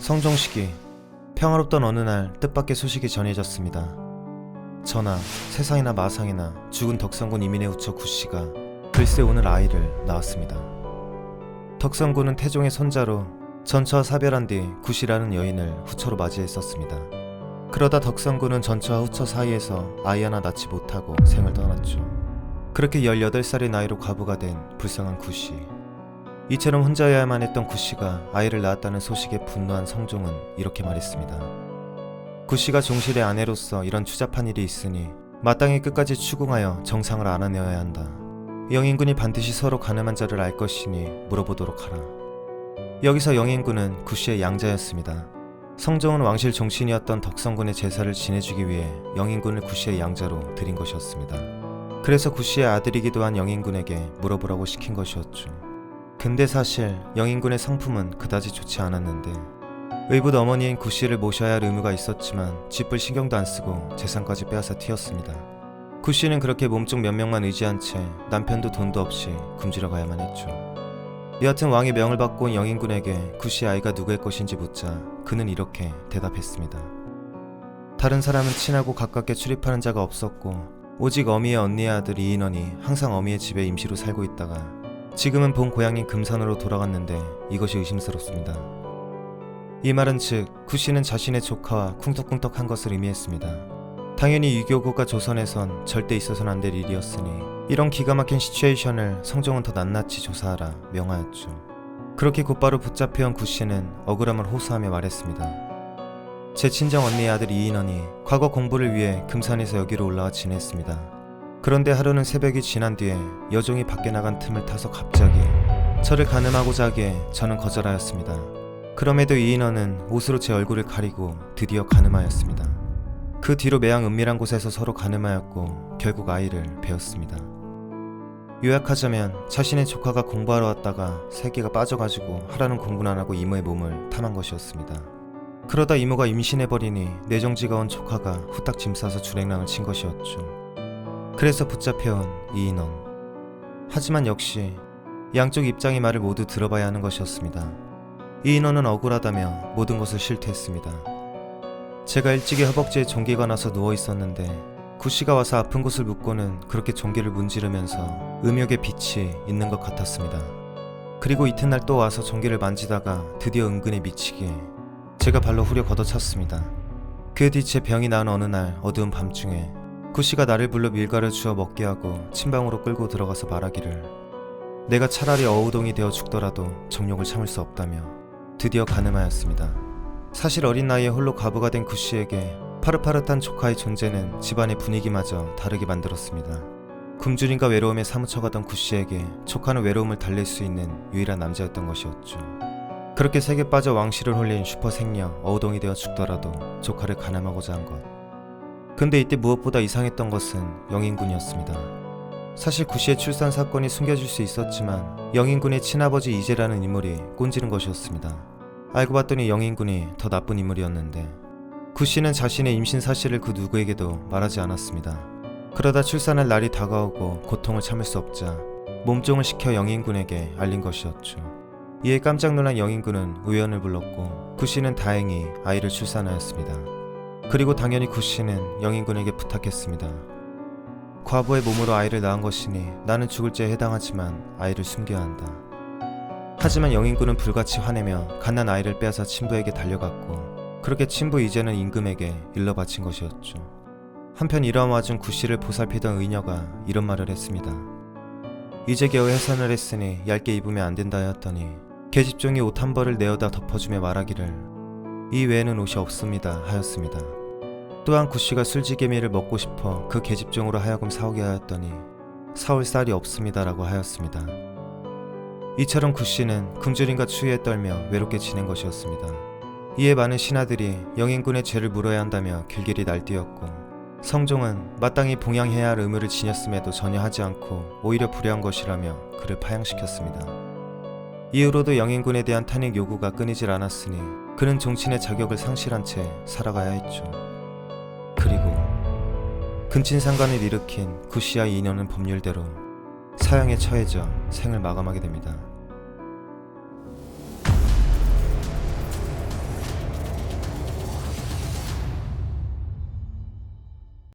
성종시기 평화롭던 어느 날 뜻밖의 소식이 전해졌습니다. 전하, 세상이나 마상이나 죽은 덕성군 이민의 후처 구씨가 글쎄 오늘 아이를 낳았습니다. 덕성군은 태종의 손자로 전처와 사별한 뒤 구씨라는 여인을 후처로 맞이했었습니다. 그러다 덕성군은 전처와 후처 사이에서 아이 하나 낳지 못하고 생을 떠났죠. 그렇게 18살의 나이로 과부가 된 불쌍한 구씨. 이처럼 혼자여야만 했던 구씨가 아이를 낳았다는 소식에 분노한 성종은 이렇게 말했습니다. 구씨가 종실의 아내로서 이런 추잡한 일이 있으니 마땅히 끝까지 추궁하여 정상을 알아내어야 한다. 영인군이 반드시 서로 가늠한 자를 알 것이니 물어보도록 하라. 여기서 영인군은 구씨의 양자였습니다. 성종은 왕실 종친이었던 덕성군의 제사를 지내주기 위해 영인군을 구씨의 양자로 들인 것이었습니다. 그래서 구씨의 아들이기도 한 영인군에게 물어보라고 시킨 것이었죠. 근데 사실 영인군의 성품은 그다지 좋지 않았는데 의붓 어머니인 구씨를 모셔야 할 의무가 있었지만 쥐뿔 신경도 안 쓰고 재산까지 빼앗아 튀었습니다. 구씨는 그렇게 몸쪽 몇 명만 의지한 채 남편도 돈도 없이 굶주려 가야만 했죠. 여하튼 왕의 명을 받고 온 영인군에게 구씨의 아이가 누구의 것인지 묻자 그는 이렇게 대답했습니다. 다른 사람은 친하고 가깝게 출입하는 자가 없었고 오직 어미의 언니의 아들 이인원이 항상 어미의 집에 임시로 살고 있다가 지금은 본 고향인 금산으로 돌아갔는데 이것이 의심스럽습니다. 이 말은 즉 구씨는 자신의 조카와 쿵떡쿵떡한 것을 의미했습니다. 당연히 유교국가 조선에선 절대 있어서는 안 될 일이었으니 이런 기가 막힌 시츄에이션을 성종은 더 낱낱이 조사하라 명하였죠. 그렇게 곧바로 붙잡혀온 구씨는 억울함을 호소하며 말했습니다. 제 친정 언니의 아들 이인원이 과거 공부를 위해 금산에서 여기로 올라와 지냈습니다. 그런데 하루는 새벽이 지난 뒤에 여종이 밖에 나간 틈을 타서 갑자기 저를 가늠하고자 하기에 저는 거절하였습니다. 그럼에도 이인원은 옷으로 제 얼굴을 가리고 드디어 가늠하였습니다. 그 뒤로 매양 은밀한 곳에서 서로 가늠하였고 결국 아이를 배웠습니다. 요약하자면 자신의 조카가 공부하러 왔다가 새끼가 빠져가지고 하라는 공부는 안 하고 이모의 몸을 탐한 것이었습니다. 그러다 이모가 임신해버리니 뇌정지가 온 조카가 후딱 짐 싸서 주랭랑을 친 것이었죠. 그래서 붙잡혀온 이인원. 하지만 역시 양쪽 입장의 말을 모두 들어봐야 하는 것이었습니다. 이인원은 억울하다며 모든 것을 실토했습니다. 제가 일찍이 허벅지에 종기가 나서 누워있었는데 구씨가 와서 아픈 곳을 묻고는 그렇게 종기를 문지르면서 음욕의 빛이 있는 것 같았습니다. 그리고 이튿날 또 와서 종기를 만지다가 드디어 은근에 미치기에 제가 발로 후려 걷어찼습니다. 그 뒤 제 병이 나은 어느 날 어두운 밤중에 구씨가 나를 불러 밀가루 주어 먹게 하고 침방으로 끌고 들어가서 말하기를 내가 차라리 어우동이 되어 죽더라도 정욕을 참을 수 없다며 드디어 가늠하였습니다. 사실 어린 나이에 홀로 과부가 된 구씨에게 파릇파릇한 조카의 존재는 집안의 분위기마저 다르게 만들었습니다. 굶주림과 외로움에 사무쳐가던 구씨에게 조카는 외로움을 달랠 수 있는 유일한 남자였던 것이었죠. 그렇게 색에 빠져 왕실을 홀린 슈퍼 생녀 어우동이 되어 죽더라도 조카를 가늠하고자 한 것. 근데 이때 무엇보다 이상했던 것은 영인군이었습니다. 사실 구씨의 출산 사건이 숨겨질 수 있었지만 영인군의 친아버지 이재라는 인물이 꼰지른 것이었습니다. 알고 봤더니 영인군이 더 나쁜 인물이었는데 구씨는 자신의 임신 사실을 그 누구에게도 말하지 않았습니다. 그러다 출산할 날이 다가오고 고통을 참을 수 없자 몸종을 시켜 영인군에게 알린 것이었죠. 이에 깜짝 놀란 영인군은 의원을 불렀고 구씨는 다행히 아이를 출산하였습니다. 그리고 당연히 구씨는 영인군에게 부탁했습니다. 과부의 몸으로 아이를 낳은 것이니 나는 죽을 죄에 해당하지만 아이를 숨겨야 한다. 하지만 영인군은 불같이 화내며 갓난 아이를 빼앗아 친부에게 달려갔고 그렇게 친부 이제는 임금에게 일러 바친 것이었죠. 한편 이러한 와중 구씨를 보살피던 의녀가 이런 말을 했습니다. 이제 겨우 해산을 했으니 얇게 입으면 안 된다 하였더니 계집종이 옷 한 벌을 내어다 덮어주며 말하기를 이 외에는 옷이 없습니다 하였습니다. 또한 구씨가 술지개미를 먹고 싶어 그 계집종으로 하여금 사오게 하였더니 사올 쌀이 없습니다 라고 하였습니다. 이처럼 구씨는 굶주림과 추위에 떨며 외롭게 지낸 것이었습니다. 이에 많은 신하들이 영인군의 죄를 물어야 한다며 길길이 날뛰었고 성종은 마땅히 봉양해야 할 의무를 지녔음에도 전혀 하지 않고 오히려 불효한 것이라며 그를 파양시켰습니다. 이후로도 영인군에 대한 탄핵 요구가 끊이질 않았으니 그는 종친의 자격을 상실한 채 살아가야 했죠. 그리고 근친상간을 일으킨 구씨와 이인원은 법률대로 사형에 처해져 생을 마감하게 됩니다.